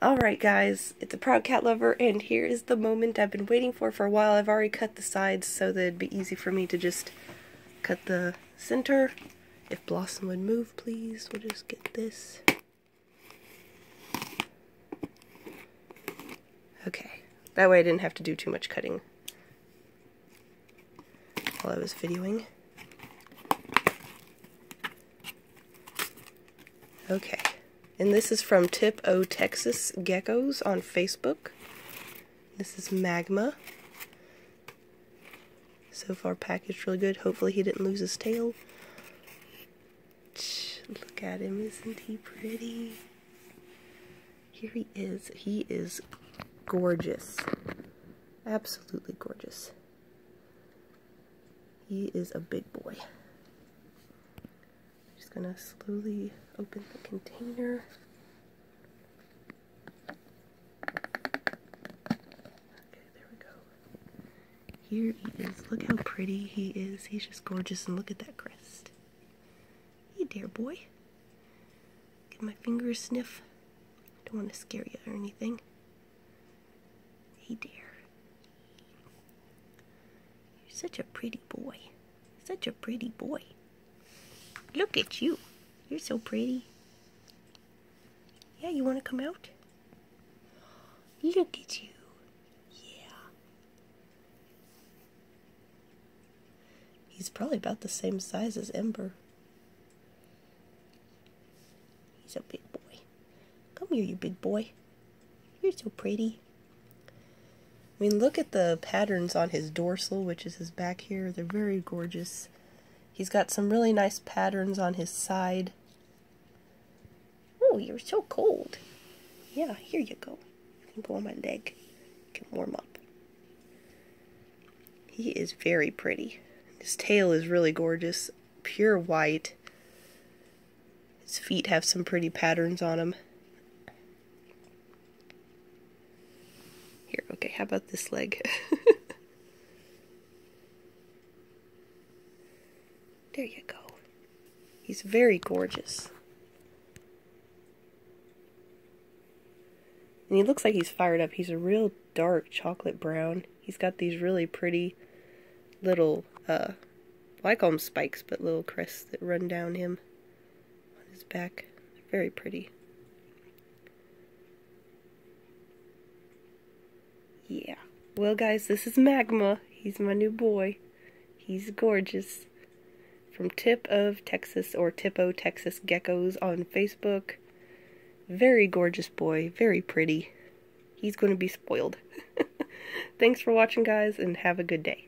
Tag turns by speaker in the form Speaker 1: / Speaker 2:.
Speaker 1: Alright guys, it's a proud cat lover, and here is the moment I've been waiting for a while. I've already cut the sides so that it'd be easy for me to just cut the center. If Blossom would move, please, we'll just get this. Okay, that way I didn't have to do too much cutting while I was videoing. Okay. And this is from Tip O Texas Geckos on Facebook. This is Magma. So far packaged really good. Hopefully he didn't lose his tail. Look at him, isn't he pretty? Here he is. He is gorgeous. Absolutely gorgeous. He is a big boy. Just gonna slowly open the container. Okay, there we go. Here he is. Look how pretty he is. He's just gorgeous, and look at that crest. Hey there, boy. Give my finger a sniff. Don't want to scare you or anything. Hey there. You're such a pretty boy. Such a pretty boy. Look at you. You're so pretty. Yeah, you want to come out? Look at you. Yeah. He's probably about the same size as Ember. He's a big boy. Come here, you big boy. You're so pretty. I mean, look at the patterns on his dorsal, which is his back here. They're very gorgeous. He's got some really nice patterns on his side. Oh, you're so cold. Yeah, here you go. You can go on my leg. You can warm up. He is very pretty. His tail is really gorgeous. Pure white. His feet have some pretty patterns on them. Here, okay, how about this leg? There you go. He's very gorgeous. And he looks like he's fired up. He's a real dark chocolate brown. He's got these really pretty little, well, I call them spikes, but little crests that run down him on his back. Very pretty. Yeah. Well, guys, this is Magma. He's my new boy. He's gorgeous. From Tip of Texas, or Tip O Texas Geckos on Facebook. Very gorgeous boy, very pretty. He's going to be spoiled. Thanks for watching, guys, and have a good day.